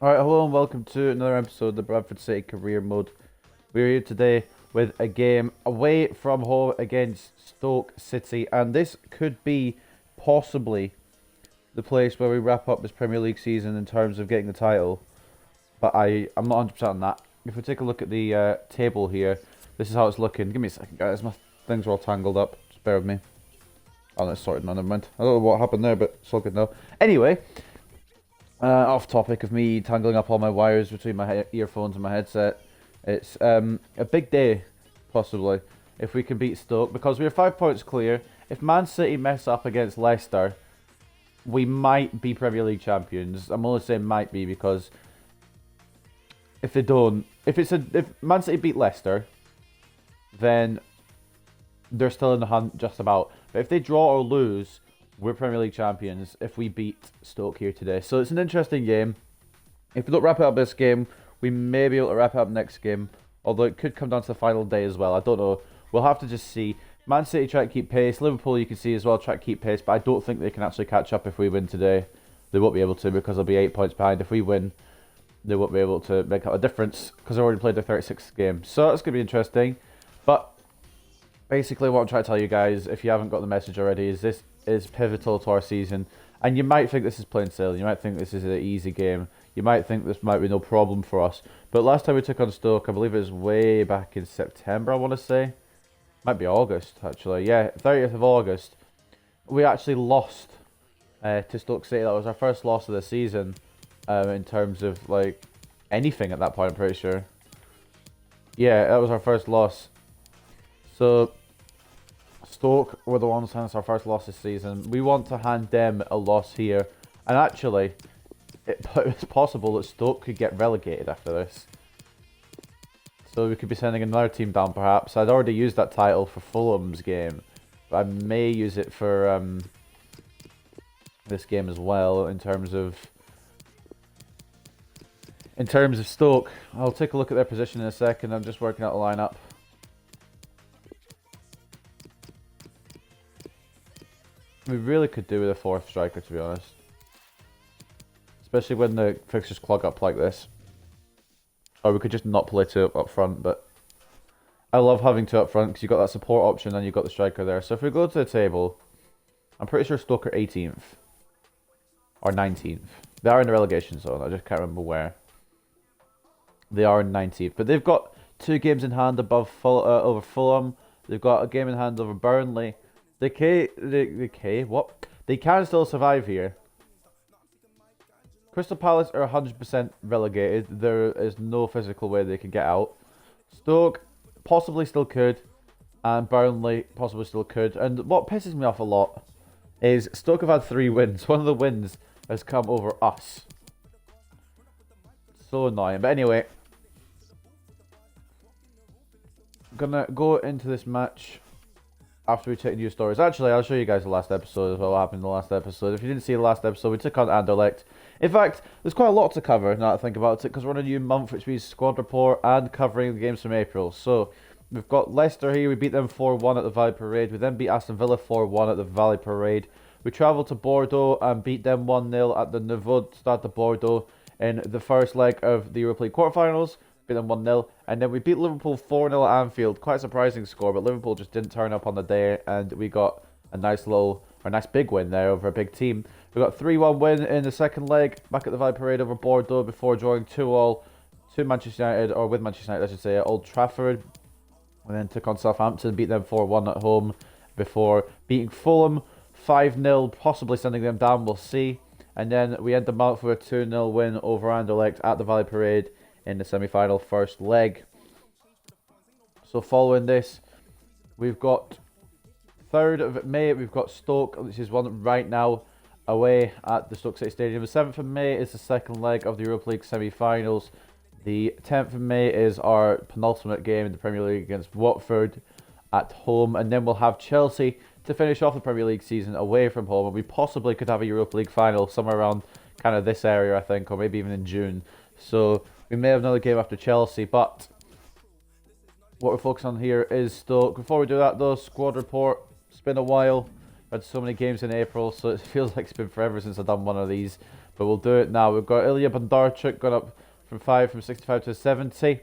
Alright, hello and welcome to another episode of the Bradford City Career Mode. We're here today with a game away from home against Stoke City, and this could be possibly the place where we wrap up this Premier League season in terms of getting the title. But I'm not 100% on that. If we take a look at the table here, this is how it's looking. Give me a second, guys. My things are all tangled up. Just bear with me. Oh, no, it's sorted now, never mind. I don't know what happened there, but it's all good now. Anyway, off topic of me tangling up all my wires between my earphones and my headset. It's a big day, possibly, if we can beat Stoke, because we're 5 points clear. If Man City mess up against Leicester, we might be Premier League champions. I'm only saying might be because if they don't, if Man City beat Leicester, then they're still in the hunt just about. But if they draw or lose, we're Premier League champions if we beat Stoke here today. So it's an interesting game. If we don't wrap it up this game, we may be able to wrap it up next game. Although it could come down to the final day as well. I don't know. We'll have to just see. Man City try to keep pace. Liverpool, you can see as well, try to keep pace. But I don't think they can actually catch up if we win today. They won't be able to because they'll be 8 points behind. If we win, they won't be able to make up a difference because they've already played their 36th game. So that's going to be interesting. But basically what I'm trying to tell you guys, if you haven't got the message already, is this is pivotal to our season. And you might think this is plain sailing. You might think this is an easy game. You might think this might be no problem for us. But last time we took on Stoke, I believe it was way back in September, I want to say. Might be August, actually. Yeah, 30th of August. We actually lost to Stoke City. That was our first loss of the season in terms of, like, anything at that point, I'm pretty sure. Yeah, that was our first loss. So Stoke were the ones handing us our first loss this season. We want to hand them a loss here. And actually, it's possible that Stoke could get relegated after this. So we could be sending another team down perhaps. I'd already used that title for Fulham's game. But I may use it for this game as well in terms of Stoke. I'll take a look at their position in a second. I'm just working out the lineup. We really could do with a fourth striker, to be honest. Especially when the fixtures clog up like this. Or we could just not play two up front, but I love having two up front because you've got that support option and you've got the striker there. So if we go to the table, I'm pretty sure Stoke are 18th. Or 19th. They are in the relegation zone, I just can't remember where. They are in 19th. But they've got 2 games in hand above over Fulham. They've got a game in hand over Burnley. They can still survive here. Crystal Palace are 100% relegated. There is no physical way they can get out. Stoke possibly still could. And Burnley possibly still could. And what pisses me off a lot is Stoke have had 3 wins. One of the wins has come over us. So annoying. But anyway, I'm going to go into this match after we check news stories. Actually, I'll show you guys the last episode as well, what happened in the last episode. If you didn't see the last episode, we took on Anderlecht. In fact, there's quite a lot to cover now that I think about it, because we're on a new month, which means squad report and covering the games from April. So, we've got Leicester here. We beat them 4-1 at the Valley Parade. We then beat Aston Villa 4-1 at the Valley Parade. We travelled to Bordeaux and beat them 1-0 at the Nouveau Stade de Bordeaux in the first leg of the Europa League quarterfinals. Beat them 1-0, and then we beat Liverpool 4-0 at Anfield. Quite a surprising score, but Liverpool just didn't turn up on the day, and we got a nice big win there over a big team. We got a 3-1 win in the second leg back at the Valley Parade over Bordeaux before drawing 2-2 to Manchester United, or with Manchester United, I should say, at Old Trafford. And then took on Southampton, beat them 4-1 at home before beating Fulham 5-0, possibly sending them down. We'll see. And then we end the month with a 2-0 win over Anderlecht at the Valley Parade in the semi-final first leg. So following this, we've got 3rd of May, we've got Stoke, which is one right now away at the Stoke City Stadium. The 7th of May is the second leg of the Europa League semi-finals. The 10th of May is our penultimate game in the Premier League against Watford at home. And then we'll have Chelsea to finish off the Premier League season away from home. And we possibly could have a Europa League final somewhere around kind of this area, I think, or maybe even in June. So we may have another game after Chelsea, but what we're focused on here is Stoke. Before we do that, though, squad report. It's been a while. Had so many games in April, so it feels like it's been forever since I've done one of these. But we'll do it now. We've got Ilya Bondarchuk gone up from 65 to 70.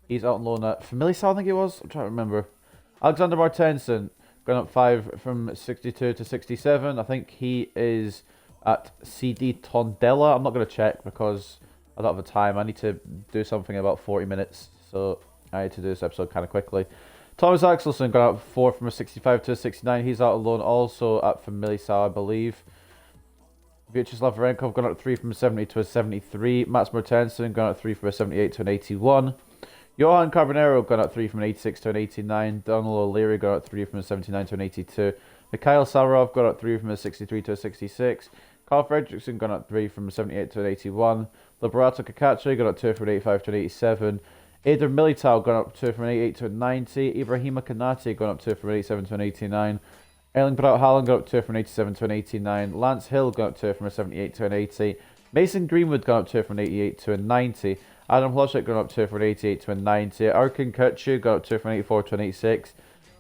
He's out on loan at Familisal, I think it was. I'm trying to remember. Alexander Martensen gone up 5 from 62 to 67. I think he is at CD Tondela. I'm not going to check because I don't have the time. I need to do something in about 40 minutes. So I need to do this episode kind of quickly. Thomas Axelson got up 4 from a 65 to a 69. He's out on loan also at Familisal, I believe. Vyacheslav Varenkov gone up 3 from a 70 to a 73. Mats Mortensen gone up 3 from a 78 to an 81. Johan Carbonero got up 3 from an 86 to an 89. Donald O'Leary got up 3 from a 79 to an 82. Mikhail Sarov got up 3 from a 63 to a 66. Carl Fredrickson got up 3 from a 78 to an 81. Liberato Cacace got up 2 from an 85 to an 87. Eder Militao got up 2 from an 88 to a 90. Ibrahima Kanate got up 2 from an 87 to an 89. Erling Braut Haaland got up 2 from an 87 to an 89. Lance Hill got up 2 from a 78 to an 80. Mason Greenwood got up 2 from an 88 to a 90. Adam Hloshek got up 2 from an 88 to a 90. Arkin Kutchu got up 2 from an 84 to an 86.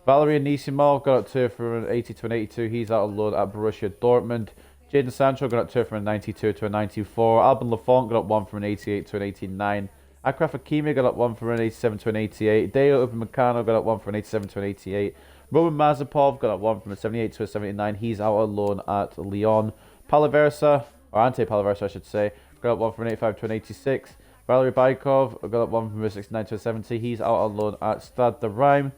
Valery Anisimov got up 2 from an 80 to an 82. He's out on loan at Borussia Dortmund. Jadon Sancho got up 2 from a 92 to a 94. Alban Lafont got up 1 from an 88 to an 89. Akraf Hakimi got up 1 from an 87 to an 88. Deo Upamecano got up 1 from an 87 to an 88. Roman Mazepov got up 1 from a 78 to a 79. He's out on loan at Lyon. Palaversa, or Ante Palaversa I should say, got up 1 from an 85 to an 86. Valery Baikov got up 1 from a 69 to a 70. He's out on loan at Stade de Reims.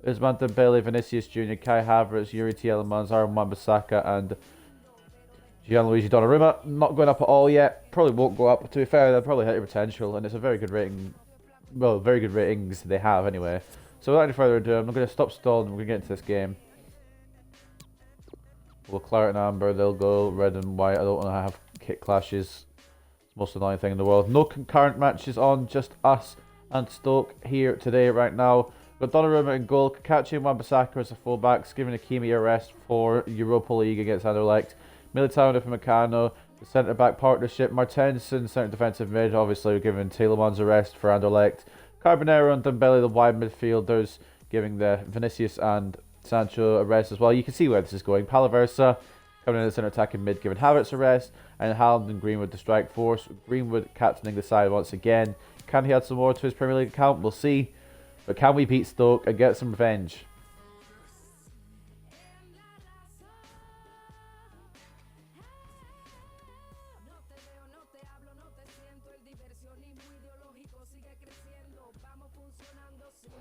Ousmane Dembele, Vinicius Jr., Kai Havertz, Yuri Tielemans, Aaron Wan-Bissaka and Gianluigi Donnarumma. Not going up at all yet. Probably won't go up. To be fair, they'll probably hit their potential, and it's a very good rating. Well, very good ratings they have anyway. So without any further ado, I'm going to stop stalling and we're going to get into this game. We'll claret and amber, they'll go red and white. I don't want to have kit clashes. It's the most annoying thing in the world. No concurrent matches on, just us and Stoke here today, right now. We've got Donnarumma in goal, Kakachi and Wan-Bissaka as the fullbacks, giving Hakimi a rest for Europa League against Anderlecht. Militao and Upamecano, the centre-back partnership. Martensen, centre defensive mid, obviously giving Tielemans a rest for Anderlecht. Carbonero and Dembele, the wide midfielders, giving the Vinicius and Sancho a rest as well. You can see where this is going. Palaversa coming in the centre attacking mid, giving Havertz a rest, and Haaland and Greenwood the strike force. Greenwood captaining the side once again. Can he add some more to his Premier League account? We'll see. But can we beat Stoke and get some revenge?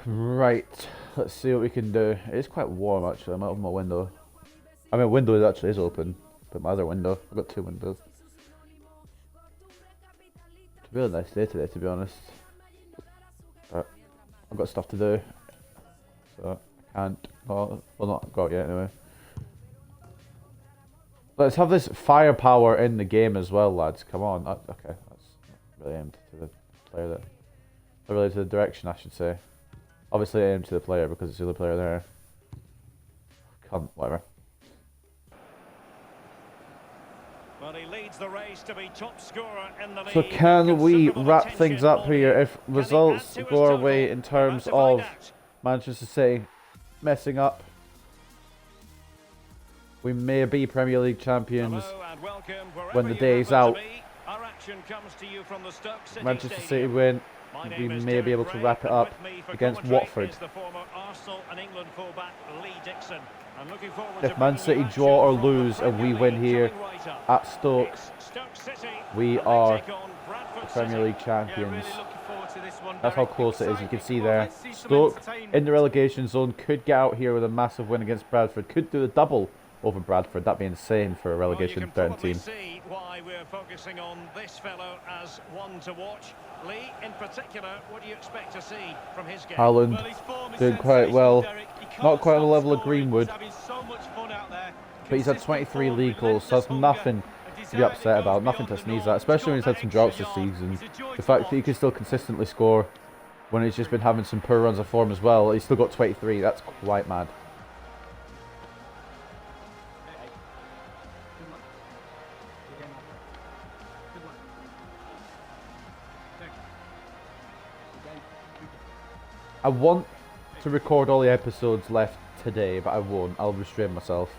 Right, let's see what we can do. It is quite warm actually. I'm out of my window. I mean, window actually is open, but my other window, I've got 2 windows. It's a really nice day today, to be honest. But I've got stuff to do, so I can't go. Well, not go out yet anyway. Let's have this firepower in the game as well, lads. Come on. Okay, that's really aimed to the player there. Not really to the direction, I should say. Obviously aimed to the player because it's the other player there. Whatever. Well, he leads the race to be top scorer in the league. So can we wrap things up here? If results go our way in terms of Manchester City messing up, we may be Premier League champions when the day's out. Manchester City win, we may be able to wrap it up against Watford. If Man City draw or lose and we win here at Stoke, we are the Premier League champions. That's how close it is. You can see there. Stoke in the relegation zone could get out here with a massive win against Bradford. Could do the double over Bradford. That'd be insane for a relegation threatened team. See why we're focusing on this fellow as one to watch. Lee, in particular, what do you expect to see from his game? Haaland doing quite well. Not quite on the level of Greenwood, but he's had 23 league goals, so that's nothing to be upset about, nothing to sneeze at, especially when he's had some droughts this season. The fact that he can still consistently score when he's just been having some poor runs of form as well. He's still got 23, that's quite mad. I want to record all the episodes left today, but I won't. I'll restrain myself.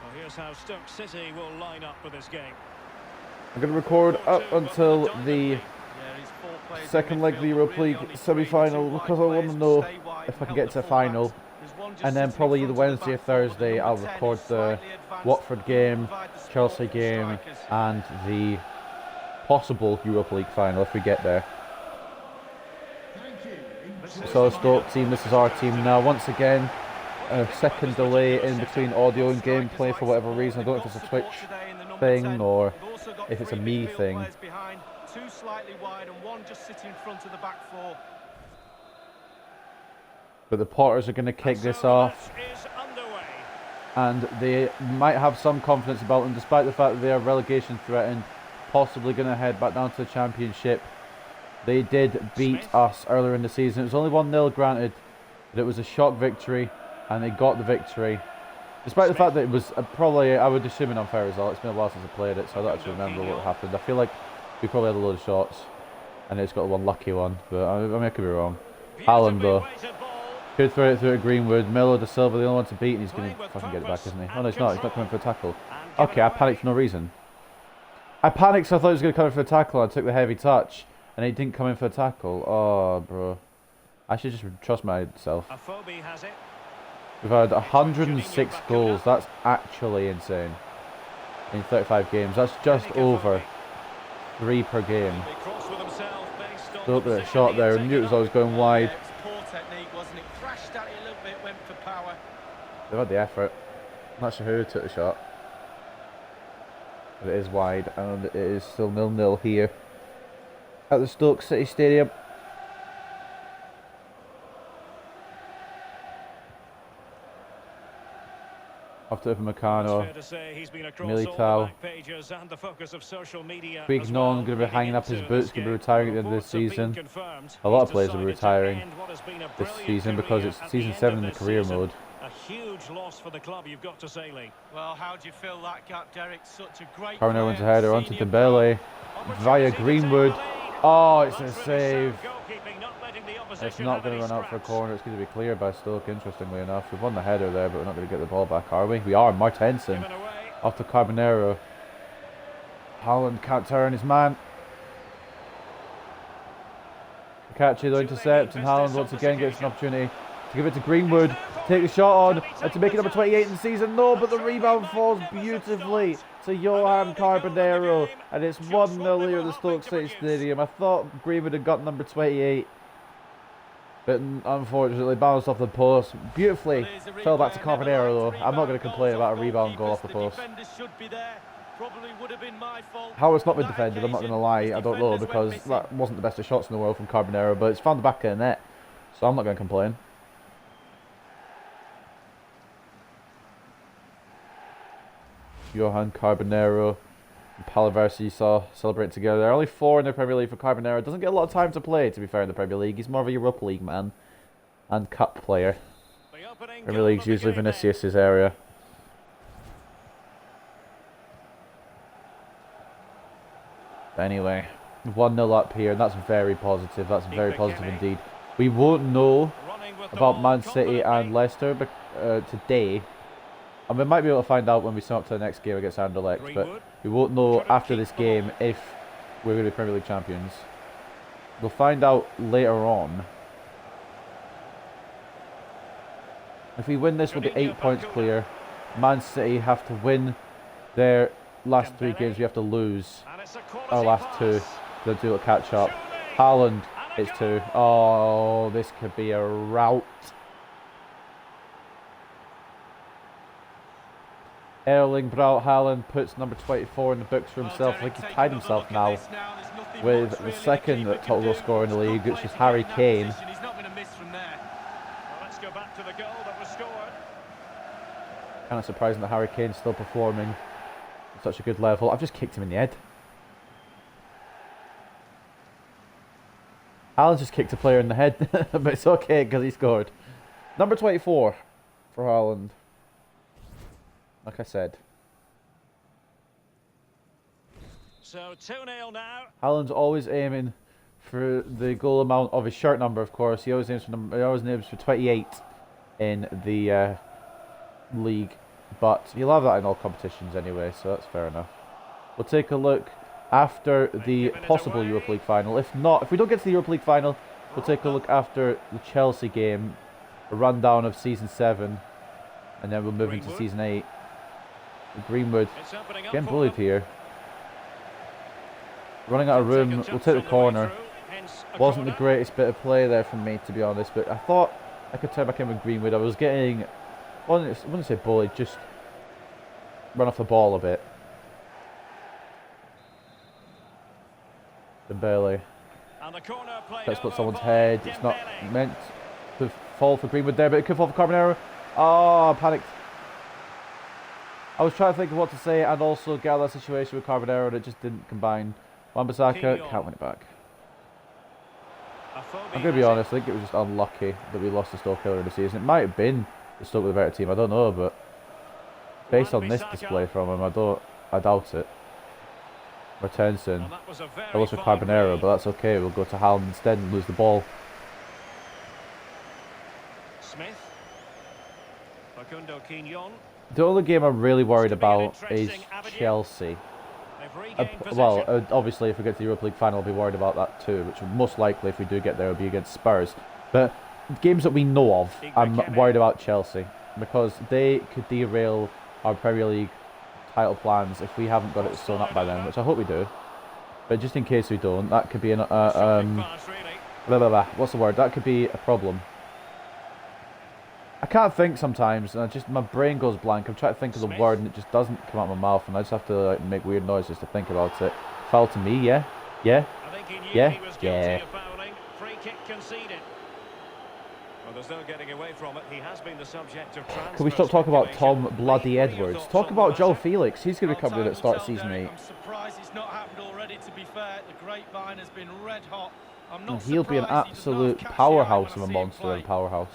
Well, here's how Stoke City will line up for this game. I'm going to record up until the second leg of the Europa League semi-final because I want to know if I can get to the final. And then probably either Wednesday or Thursday I'll record the Watford game, Chelsea game, and the possible Europa League final if we get there. So Stoke team, this is our team now. Once again, a second delay in between audio and gameplay for whatever reason. I don't know if it's a Twitch thing or if it's a me thing. Two slightly wide and one just sitting in front of the back four. But the Potters are going to kick this off, and they might have some confidence about them, despite the fact that they are relegation threatened, possibly going to head back down to the Championship. They did beat us earlier in the season. It was only 1-0 granted, but it was a shock victory, and they got the victory. Despite the fact that it was probably, I would assume, an unfair result. It's been a while since I played it, so I don't actually remember what happened. I feel like we probably had a load of shots, and it's got one lucky one, but I mean, I could be wrong. Haaland, though. Could throw it through at Greenwood. Milo De Silva, the only one to beat, and he's going to fucking get it back, isn't he? Oh, no, he's not. He's not coming for a tackle. Okay, I panicked for no reason. I panicked, so I thought he was going to come in for a tackle. I took the heavy touch, and he didn't come in for a tackle. Oh, bro. I should just trust myself. We've had 106 goals. That's actually insane. In 35 games. That's just over 3 per game. Look at that shot there. I knew it was always going wide. They've had the effort. I'm not sure who took the shot. But it is wide, and it is still 0-0 here at the Stoke City Stadium. Off to Upamecano, Militao. Quignon going to be hanging up his boots, going to be retiring at the end of this season. A lot of players will be retiring this season because it's season 7 in the career mode. A huge loss for the club, you've got to say, Lee. Well, how do you fill that gap, Derek? Such a great Corner wins a header onto Dembele via Greenwood. Oh, it's a save. It's not going to run out for a corner. It's going to be cleared by Stoke, interestingly enough. We've won the header there, but we're not going to get the ball back, are we? We are. Martensen off to Carbonero. Haaland can't turn his man. Catchy though, intercept, and Haaland once again gets an opportunity to give it to Greenwood, take the shot on, and to make it number 28 in the season. No, but the rebound falls beautifully to Johan Carbonero, and it's 1-0 here at the Stoke City Stadium. I thought Greenwood had got number 28, but unfortunately bounced off the post. Beautifully fell back to Carbonero though. I'm not going to complain about a rebound goal off the post. How it's not been defended, I'm not going to lie, I don't know, because that wasn't the best of shots in the world from Carbonero, but it's found the back of the net, so I'm not going to complain. Johan Carbonero and Palaversi saw celebrate together. There are only 4 in the Premier League for Carbonero. Doesn't get a lot of time to play, to be fair, in the Premier League. He's more of a Europa League man and cup player. Premier League's usually Vinicius' area. But anyway, 1-0 up here, and that's very positive. That's very positive indeed. We won't know about Man City and Leicester today. And we might be able to find out when we sum up to the next game against Anderlecht, but we won't know after this game if we're going to be Premier League champions. We'll find out later on. If we win this, we'll be 8 points clear. Man City have to win their last 3 games. We have to lose our last 2 to do a catch up. Haaland, it's 2. Oh, this could be a rout. Erling Braut Haaland puts number 24 in the books for himself. I think he's tied himself now with the second total goal scorer in the league, which is Harry Kane. Kind of surprising that Harry Kane's still performing at such a good level. I've just kicked him in the head. Haaland just kicked a player in the head, but it's okay because he scored. Number 24 for Haaland. Like I said. So 2-0 now. Haaland's always aiming for the goal amount of his shirt number, of course. He always names for 28 in the league, but you'll have that in all competitions anyway, so that's fair enough. We'll take a look after the possible Europa League final. If we don't get to the Europa League final, we'll take a look after the Chelsea game, a rundown of Season 7, and then we'll move into Season 8. Greenwood getting bullied here. Running out of room, we'll take the corner. Wasn't the greatest bit of play there from me, to be honest, but I thought I could turn back in with Greenwood. I was getting, I wouldn't say bullied, just run off the ball a bit. Dembele. Let's put someone's head. It's not meant to fall for Greenwood there, but it could fall for Carbonero. Oh, I panicked. I was trying to think of what to say and also get out of that situation with Carbonero, and it just didn't combine. Wan-Bissaka can't win it back. I'm going to be honest, I think it was just unlucky that we lost to Stoke earlier in the season. It might have been the Stoke with a better team, I don't know, but based on this display from him, I doubt it. Martensen. I lost for Carbonero, but that's okay. We'll go to Haaland instead and lose the ball. Smith. The only game I'm really worried about is Chelsea. Obviously, if we get to the Europa League final, I'll be worried about that too, which will most likely, if we do get there, will be against Spurs. But games that we know of, I'm worried about Chelsea, because they could derail our Premier League title plans if we haven't got it sewn up by then, which I hope we do. But just in case we don't, that could be an what's the word? That could be a problem. I can't think sometimes, and my brain goes blank. I'm trying to think of the word, and it just doesn't come out of my mouth, and I just have to make weird noises to think about it. Foul to me, yeah, yeah, yeah, yeah. Free kick conceded. Well, there's no getting away from it. He has been the subject of transfer. Can we stop talking about Tom Bloody Edwards? Talk about Joe Felix. He's going to be coming in at start of season 8. I'm surprised it's not happened already, to be fair. The grapevine has been red hot. And he'll be an absolute powerhouse of a monster and powerhouse.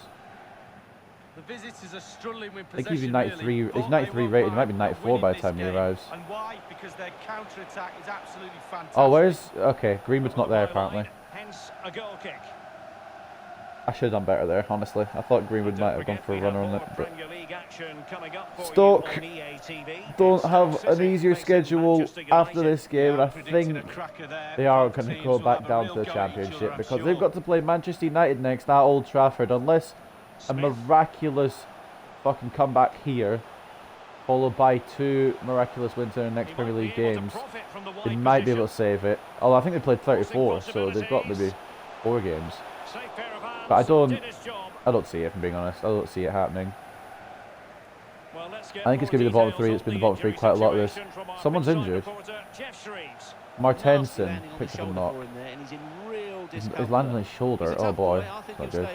The visitors are struggling with I think possession. he's 93. He's 93 rated. He might be 94 by the time he arrives. And why? Because their counter-attack is absolutely fantastic. Oh, where's... Okay, Greenwood's not there apparently. Hence a goal kick. I should have done better there, honestly. I thought Greenwood might have gone for a runner on it, but... Stoke don't have an easier schedule after this game, and I think they are going to go back down to the Championship, because they've got to play Manchester United next at Old Trafford, unless a miraculous fucking comeback here, followed by 2 miraculous wins in the next Premier League games. They might be able to save it. Although I think they played 34, so they've got maybe 4 games. But I don't see it, if I'm being honest. I don't see it happening. I think it's going to be the bottom 3. It's been the bottom 3 quite a lot of this. Someone's injured. Martensen picked up a knock. He's landing on his shoulder. Oh boy, not good.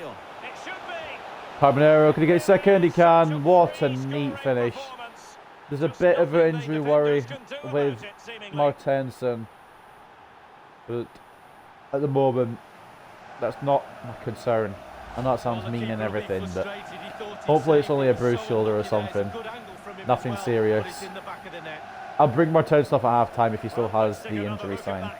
Carbonero, can he get his second? He can. What a neat finish. There's a bit of an injury worry with Martensen, but at the moment, that's not my concern. I know that sounds mean and everything, but hopefully it's only a bruised shoulder or something. Nothing serious. I'll bring Martensen off at half time if he still has the injury sign.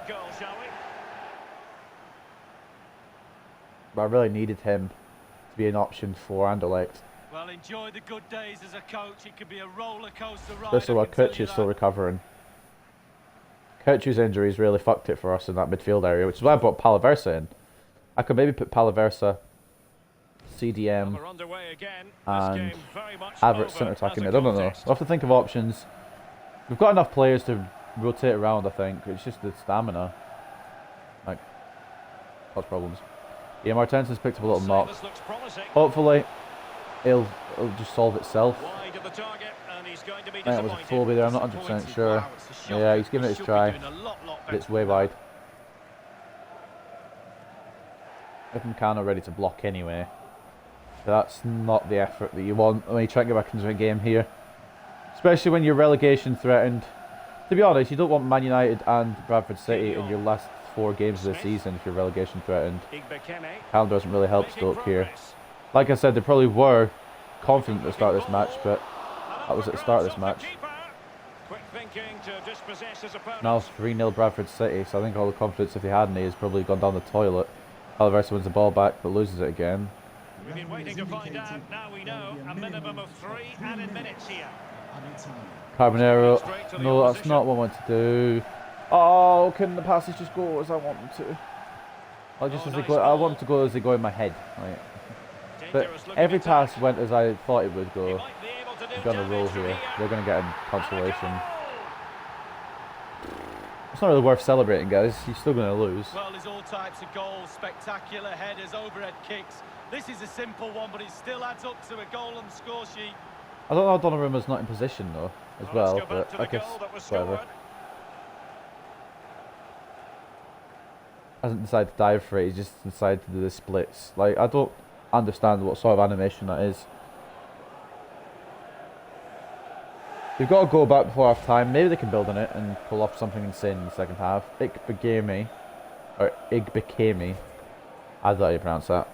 But I really needed him to be an option for Anderlecht. Well, enjoy the good days as a coach. It could be a roller coaster ride. Especially while Kutch is still recovering. Kutch's injuries really fucked it for us in that midfield area, which is why I brought Palaversa in. I could maybe put Palaversa, CDM, and Havertz centre attacking. I don't know. We'll have to think of options. We've got enough players to rotate around, I think. It's just the stamina. Like, cause problems. Yeah, Martensen's picked up a little knock. Hopefully, it'll just solve itself. That was a fullbie there, I'm not 100% sure. Yeah, he's giving it his try. But it's way wide. Upamecano ready to block anyway. But that's not the effort that you want when you try to get back into a game here. Especially when you're relegation threatened. To be honest, you don't want Man United and Bradford City in your last 4 games of the season if you're relegation threatened. Calendar doesn't really help Stoke here. Like I said, they probably were confident at the start of this match, but that was at the start of this match. thinking to dispossess his opponent. Now it's 3-0 Bradford City, so I think all the confidence, if he had any, has probably gone down the toilet. Alvarez wins the ball back, but loses it again. We've been waiting to find out. Now we know a minimum of 3 added minutes here. Carbonero, no, that's not what I want to do. Oh, can the passes just go as I want them to? Like just as they go, I want them to go as they go in my head. Right. But every pass went as I thought it would go. We're going to roll here. We're going to get a consolation. It's not really worth celebrating, guys. You're still going to lose. Well, there's all types of goals, spectacular headers, overhead kicks. This is a simple one, but it still adds up to a goal on the score sheet. I don't know, Donnarumma's not in position though, as well, but I guess whatever. Hasn't decided to dive for it, he's just decided to do the splits. Like, I don't understand what sort of animation that is. They've got to go back before half time. Maybe they can build on it and pull off something insane in the second half. Igbekeme, I don't know how you pronounce that.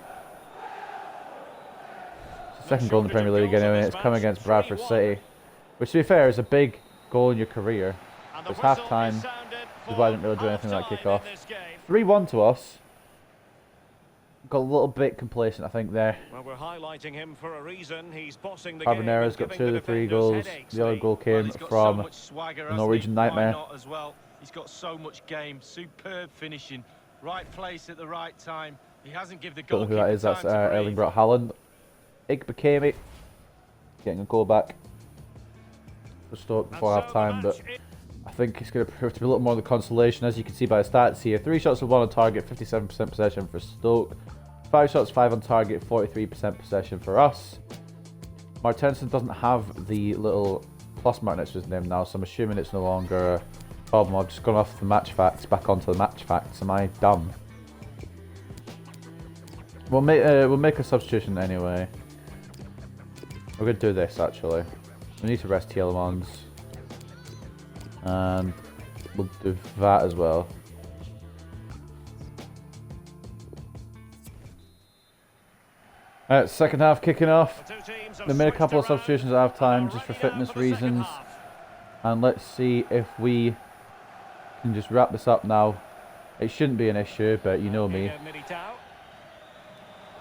It's the second goal in the Premier League anyway. It's come against Bradford City, which, to be fair, is a big goal in your career. It's half time, which is why I didn't really do anything like kick off. 3-1 to us. Got a little bit complacent, I think, there. Well, we're highlighting him for a reason. He's bossing the Carbonero's got 2 of the 3 goals. The other goal came from the Norwegian Nightmare. As well. He's got so much game, superb finishing, right place at the right time. He hasn't given the goal. Don't know who that is. That's Erling Braut Haaland. Igbekeme getting a goal back for Stoke before half time, but I think it's going to prove to be a little more of the consolation. As you can see by the stats here, 3 shots with 1 on target, 57% possession for Stoke. 5 shots, 5 on target, 43% possession for us. Martensen doesn't have the little plus mark next to his name now, so I'm assuming it's no longer a problem. I've just gone off the match facts, back onto the match facts. Am I dumb? We'll make a substitution anyway. We're going to do this, actually. We need to rest Tielemans. And we'll do that as well. Second half kicking off. They made a couple of substitutions at half time just for fitness reasons. And let's see if we can just wrap this up now. It shouldn't be an issue, but you know me.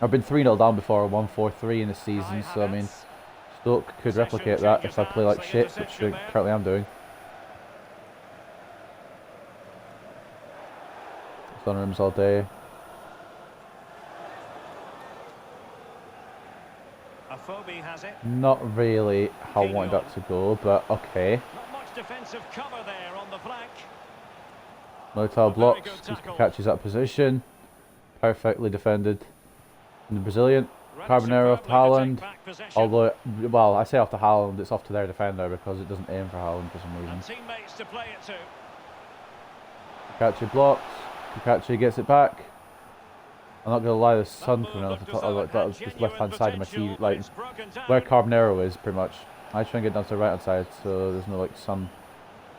I've been 3-0 down before, 1-4-3 in the season, so I mean, Stoke could replicate that if I play like shit, which I currently am doing. Sunrooms all day. Has it. Not really how I wanted that to go, but okay. Not much defensive cover there on the flank. Motel blocks, he catches that position. Perfectly defended. And the Brazilian. Carbonero off to Haaland. Although, well, I say off to Haaland, it's off to their defender because it doesn't aim for Haaland for some reason. Teammates to play it to. Kakachi blocks. Kakachi gets it back. I'm not gonna lie, the sun coming out of the top, like that was just left hand side of my TV, like where Carbonero is, pretty much. I try and get down to the right hand side, so there's no like sun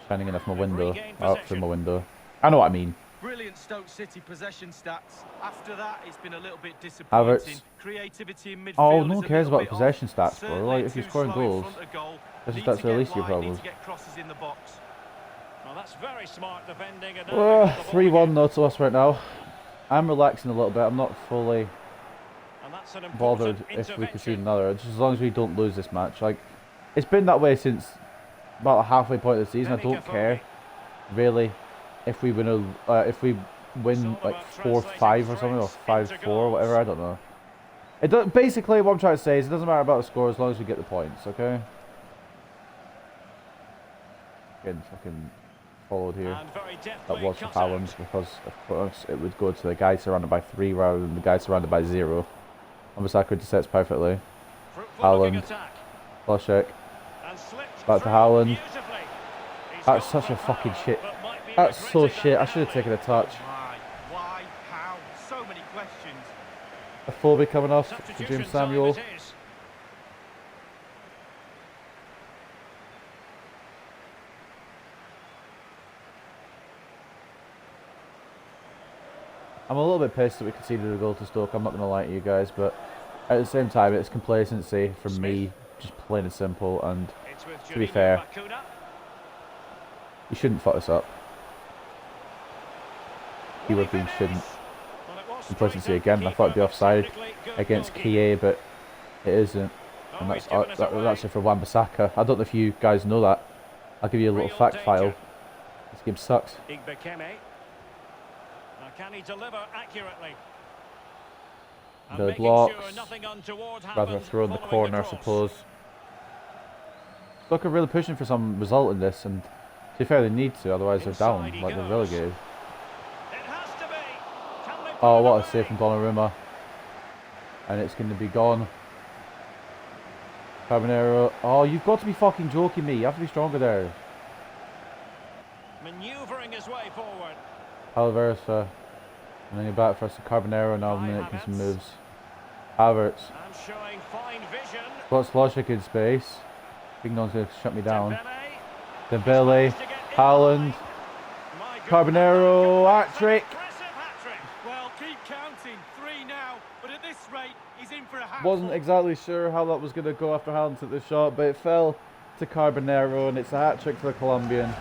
shining in off my window, or up through my window. I know what I mean. Brilliant Stoke City possession stats. After that, it's been a little bit disappointing. Havertz. Creativity in midfield. Oh, no one cares about the possession stats, bro. Like if you're scoring goals, that's the least of your problems. Well, that's very smart defending. 3-1 though to us right now. I'm relaxing a little bit. I'm not fully bothered if we concede another. Just as long as we don't lose this match. Like, it's been that way since about the halfway point of the season. I don't care really if we win like 4-5 or something, or 5-4, whatever. I don't know. It don't, basically, what I'm trying to say is it doesn't matter about the score as long as we get the points. Okay. Getting fucking followed here. That was for Haaland because of course it would go to the guy surrounded by 3 rather than the guy surrounded by 0. Obviously I could have sets perfectly. Haaland, Kloschek, back to Haaland. That's such a fucking shit. That's so shit. I should have taken a touch. Why? How? So many questions. A phobia coming off for James Samuel. I'm a little bit pissed that we conceded a goal to Stoke, I'm not going to lie to you guys, but at the same time it's complacency from me, just plain and simple, and to be fair, He shouldn't fuck this up. He would be shouldn't. Complacency again. I thought it'd be offside against Kie, but it isn't. And that's it for Wan-Bissaka. I don't know if you guys know that. I'll give you a little fact file. This game sucks. Can he deliver accurately? The blocks. Rather throw in the corner, I suppose. Stoke are really pushing for some result in this, and to be fair, they need to, otherwise they're down, like they're relegated. Oh, what a save from Donnarumma. And it's going to be gone. Carbonero. Oh, you've got to be fucking joking me. You have to be stronger there. Maneuvering his way forward. Alvarez, and then you're back for us to Carbonero now making some moves. Havertz. Showing fine vision. Got Logic in space. Ignon's going to shut me down. Dembele. Haaland. Carbonero. Hat-trick. Well, keep counting. 3 now, but at this rate, he's in for a hat. Wasn't exactly sure how that was going to go after Haaland took the shot, but it fell to Carbonero, and it's a hat-trick for the Colombian.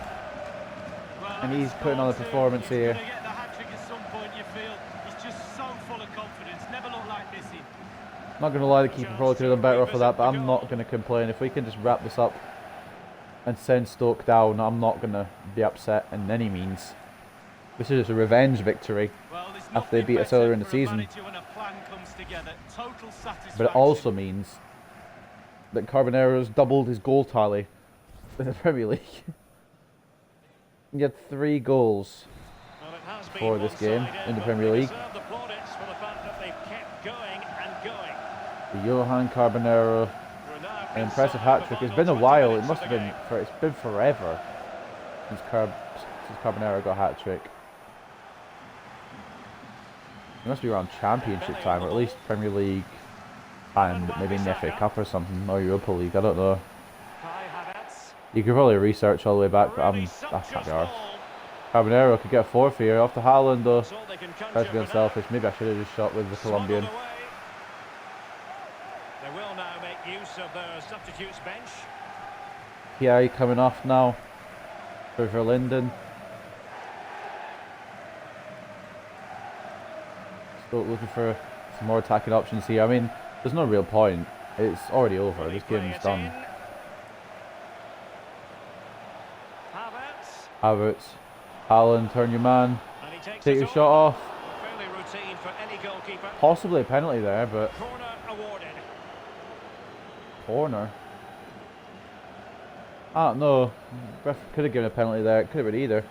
Well, And he's putting on a performance here. He's going to get the hat-trick at some point, you feel. He's just so full of confidence. Never looked like missing. Not going to lie, the keeper probably could have done better off of that, but I'm not going to complain. If we can just wrap this up and send Stoke down, I'm not going to be upset in any means. This is just a revenge victory after they beat us earlier in the season. But it also means that Carbonero's doubled his goal tally in the Premier League. He had 3 goals for this game in the Premier League. The Johan Carbonero, an impressive hat-trick. It's been a while. It must have been. It's been forever since Carbonero got a hat-trick. It must be around Championship time, or at least Premier League and maybe in the FA Cup or something, or Europa League. I don't know. You could probably research all the way back, but I can't be arsed. Carbonero could get a 4th here off the Haaland though. Tries to be unselfish. Maybe I should have just shot with the Colombian. They will now make use of their substitutes bench. PI coming off now for Verlinden. Still looking for some more attacking options here. I mean, there's no real point. It's already over. This game's done. Havertz. Haaland, turn your man. Take your shot off. Possibly a penalty there, but... Corner? Ah, no. Ref could have given a penalty there. It could have been either.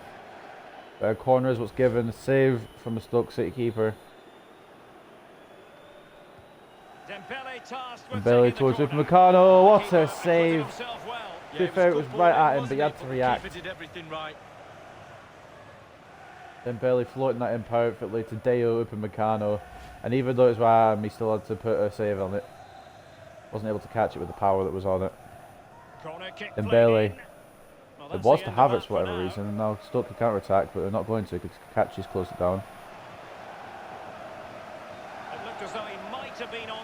Corner is what's given. Save from the Stoke City keeper. Dembele towards Upamecano. What a save. To be fair, it was right at him, but he had to react. Dembele floating that in perfectly to Deo Upamecano. And even though it was right at him, he still had to put a save on it. Wasn't able to catch it with the power that was on it. Dembele. It was to Havertz for whatever reason, and now Stoke can counter-attack, but they're not going to because Kachi's closed it down.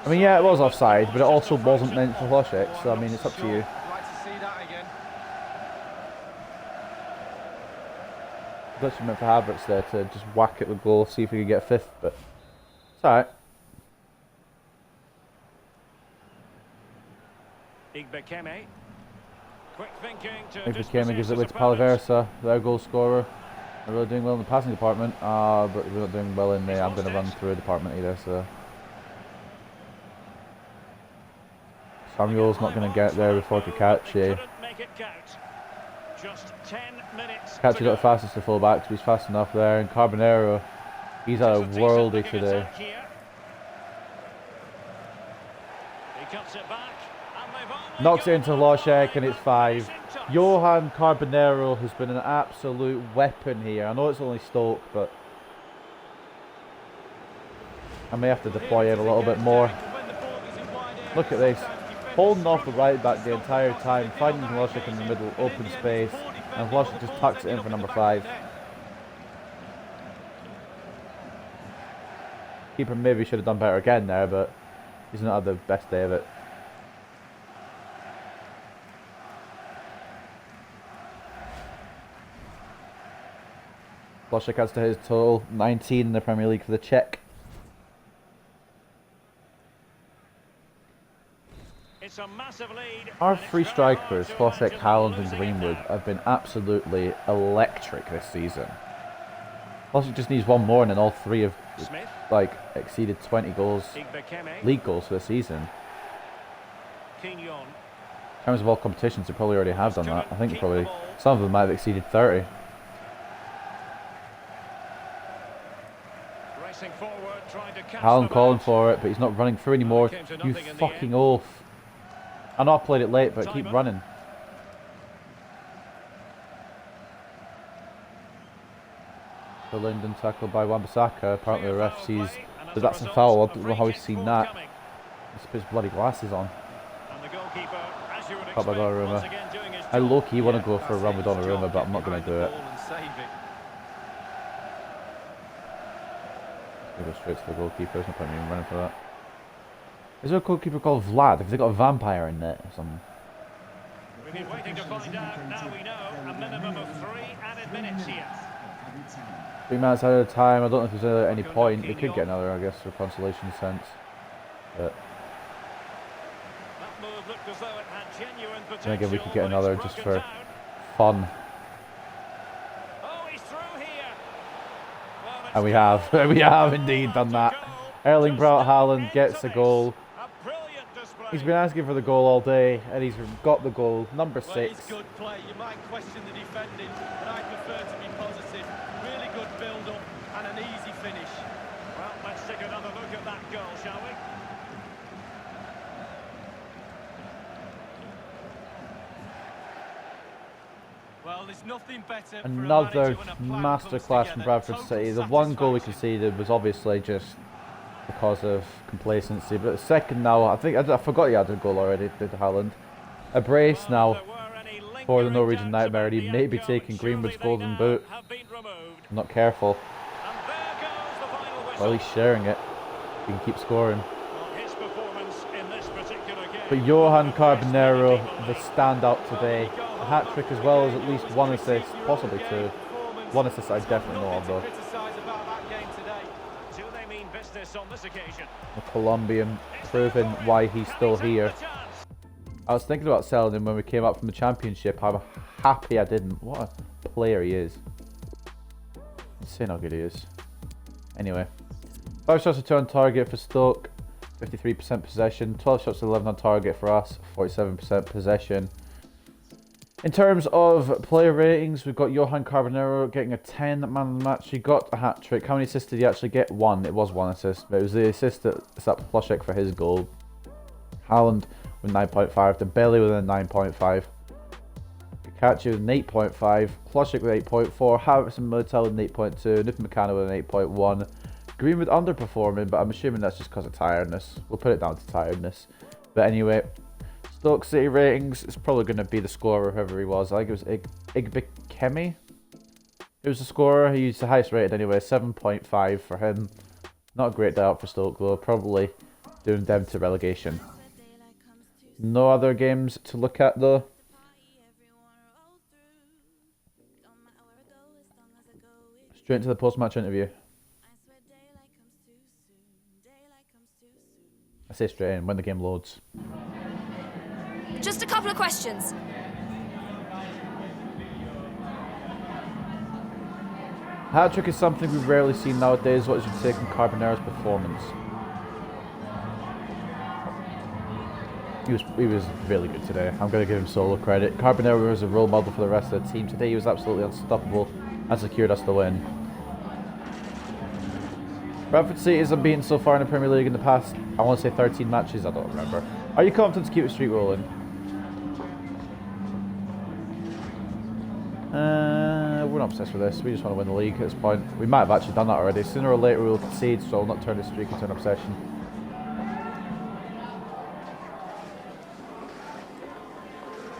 I mean, yeah, it was offside, but it also wasn't meant for Hlošek, so I mean, it's up to you. Literally meant for Havertz there to just whack it with goal, see if we could get 5th, but it's alright. Igbekeme. Quick thinking to Igbekeme gives it away to Palaversa, their goal scorer. They're really doing well in the passing department, but we're not doing well in the I'm going to run through a department either, so... Samuel's not going to get there before Kachi. Kachi got the fastest to full back, so he's fast enough there. And Carbonero, he's had a worldie today. Knocks it into Hlošek and it's 5. Johan Carbonero has been an absolute weapon here. I know it's only Stoke, but I may have to deploy him a little bit more. Look at this. Holding off the right back the entire time, finding Hlošek in the middle, open space, and Hlošek just tucks it in for number 5. Keeper maybe should have done better again there, but he's not had the best day of it. Ploshek adds to his total, 19 in the Premier League for the Czech. It's a massive lead. Our three strikers, Ploshek, Haaland and Greenwood, have been absolutely electric this season. Ploshek just needs one more and then all three have like exceeded 20 goals, league goals for the season. In terms of all competitions, they probably already have done that. I think probably some of them might have exceeded 30. Haaland calling for it, but he's not running through anymore. You fucking oaf. I know I played it late, but keep running. The Linden tackled by Wan-Bissaka. Apparently the ref sees that that's a foul. I don't know how he's seen that. He's put his bloody glasses on. Caught by Donnarumma. I low-key want to go for a run with Donnarumma, but I'm not going to do it. I'll go straight to the goalkeeper. There's no point in even running for that. Is there a goalkeeper called Vlad? Have they got a vampire in there or something? We've been waiting to find out. Now we know a minimum of 3 added minutes here. 3 minutes out of time. I don't know if there's any point. They could get another, I guess, for consolation sense. But That move looked as though it had genuine potential. then again, we could get another just for fun. Oh, he's through here. Well, And we have. We have indeed done that. Erling Braut Haaland gets a goal. He's been asking for the goal all day, and he's got the goal. Number 6. Well, it's good play. You might question the defending, but I prefer to be positive. Really good build-up and an easy finish. Well, let's take another look at that goal, shall we? Well, there's nothing better. Another masterclass from Bradford City. The one goal we conceded was obviously just because of complacency, but the second now, I forgot he had a goal already, did Haaland. A brace now for the Norwegian Nightmare, and he may be taking Greenwood's golden boot. I'm not careful. Well, he's sharing it. He can keep scoring. But Johan Carbonero, the standout today. A hat-trick as well as at least one assist, possibly 2. One assist I definitely know of though. The Colombian proving why he's still here. I was thinking about selling him when we came up from the championship. I'm happy I didn't. What a player he is. Insane how good he is. Anyway, 5 shots to on target for Stoke, 53% possession. 12 shots to 11 on target for us, 47% possession. In terms of player ratings, we've got Johan Carbonero getting a 10 man of the match. He got a hat-trick. How many assists did he actually get? 1. It was 1 assist, but it was the assist that set Ploshek for his goal. Haaland with 9.5. Dembele with a 9.5. Kachi with an 8.5. Ploshek with 8.4. Havertz and Militao with an 8.2. Nupa Meccano with an 8.1. Greenwood underperforming, but I'm assuming that's just because of tiredness. We'll put it down to tiredness. But anyway, Stoke City ratings, it's probably going to be the scorer, whoever he was. I think it was Igbekeme. He was the scorer. He's the highest rated anyway, 7.5 for him. Not a great day out for Stoke though, probably doing them to relegation. No other games to look at though. Straight into the post-match interview. I say straight in when the game loads. Just a couple of questions. Hat-trick is something we rarely see nowadays. What is your take on Carbonero's performance? He was really good today. I'm going to give him solo credit. Carbonero was a role model for the rest of the team. Today he was absolutely unstoppable and secured us the win. Bradford City is unbeaten so far in the Premier League in the past, I want to say 13 matches, I don't remember. Are you confident to keep the streak rolling? We're not obsessed with this. We just want to win the league at this point. We might have actually done that already. Sooner or later we will concede, so I'll not turn this streak into an obsession.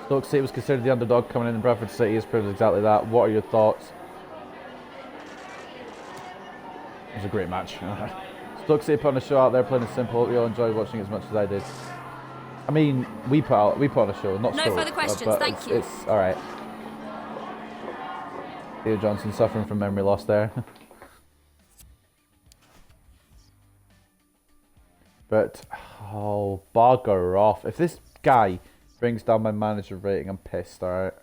Stoke City was considered the underdog coming in, and Bradford City has proved exactly that. What are your thoughts? It was a great match. Stoke City put on a show out there, playing it simple. Hope you all enjoyed watching as much as I did. I mean, we put on a show, not No Stoke, further questions, but thank you. It's all right. Theo Johnson suffering from memory loss there. But, oh, bugger off. If this guy brings down my manager rating, I'm pissed, alright?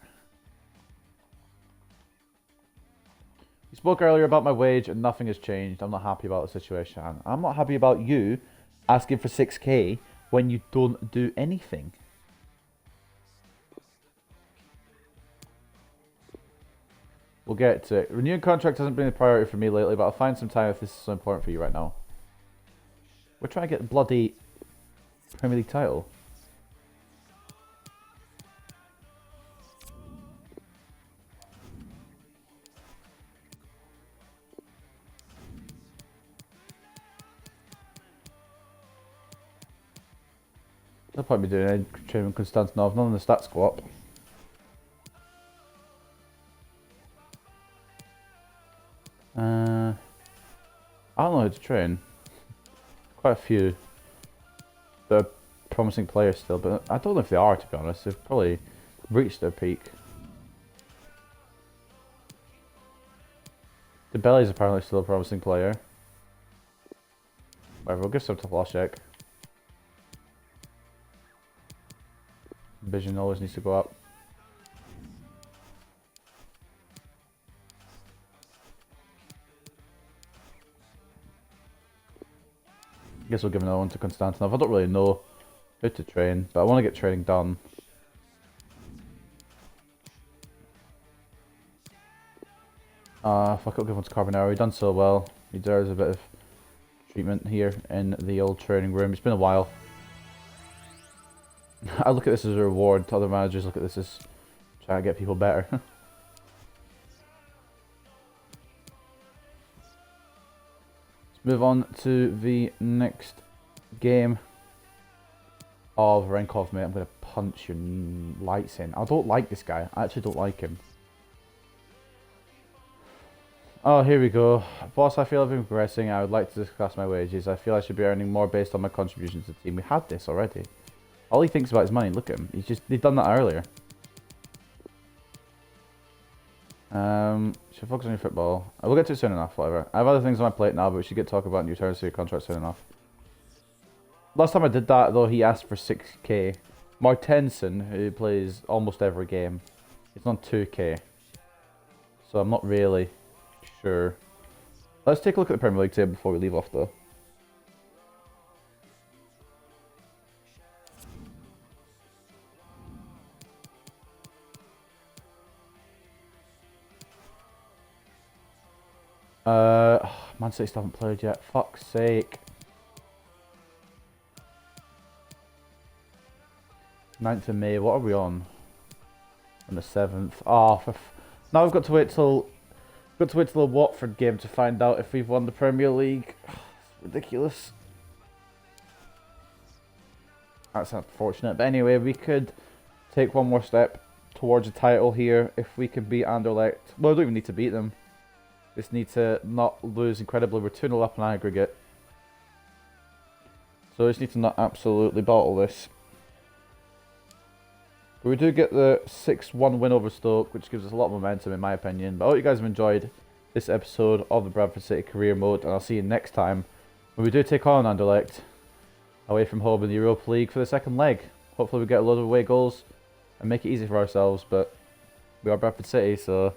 We spoke earlier about my wage and nothing has changed. I'm not happy about the situation. I'm not happy about you asking for 6k when you don't do anything. We'll get to it. Renewing contract hasn't been a priority for me lately, but I'll find some time if this is so important for you right now. We're trying to get the bloody Premier League title. They'll probably be doing any training with Konstantinov, none of the stats go up. I don't know how to train. Quite a few. They're promising players still, but I don't know if they are, to be honest. They've probably reached their peak. The Belly's apparently still a promising player. Whatever, we'll give some to Vlasic. Vision always needs to go up. I guess we'll give another one to Konstantinov. I don't really know how to train, but I want to get training done. Fuck, I'll give one to Carbonaro. He's done so well. He deserves a bit of treatment here in the old training room. It's been a while. I look at this as a reward. Other managers look at this as trying to get people better. Let's move on to the next game. Oh, Varenkov, mate, I'm going to punch your lights in. I don't like this guy. I actually don't like him. Oh, here we go. Boss, I feel I've been progressing. I would like to discuss my wages. I feel I should be earning more based on my contributions to the team. We had this already. All he thinks about is money. Look at him. He'd done that earlier. Should focus on your football. I will get to it soon enough, whatever. I have other things on my plate now, but we should get talk about new terms to your contract soon enough. Last time I did that, though, he asked for 6k. Martensen, who plays almost every game, is on 2k. So I'm not really sure. Let's take a look at the Premier League table before we leave off, though. Man City still haven't played yet. Fuck's sake. 9th of May. What are we on? On the 7th. Oh, now we've got to wait till the Watford game to find out if we've won the Premier League. It's ridiculous. That's unfortunate. But anyway, we could take one more step towards a title here if we can beat Anderlecht. Well, we don't even need to beat them. Just need to not lose incredibly. We're 2-0 up in aggregate. So we just need to not absolutely bottle this. But we do get the 6-1 win over Stoke, which gives us a lot of momentum in my opinion. But I hope you guys have enjoyed this episode of the Bradford City Career Mode. And I'll see you next time when we do take on Anderlecht away from home in the Europa League for the second leg. Hopefully we get a lot of away goals and make it easy for ourselves. But we are Bradford City, so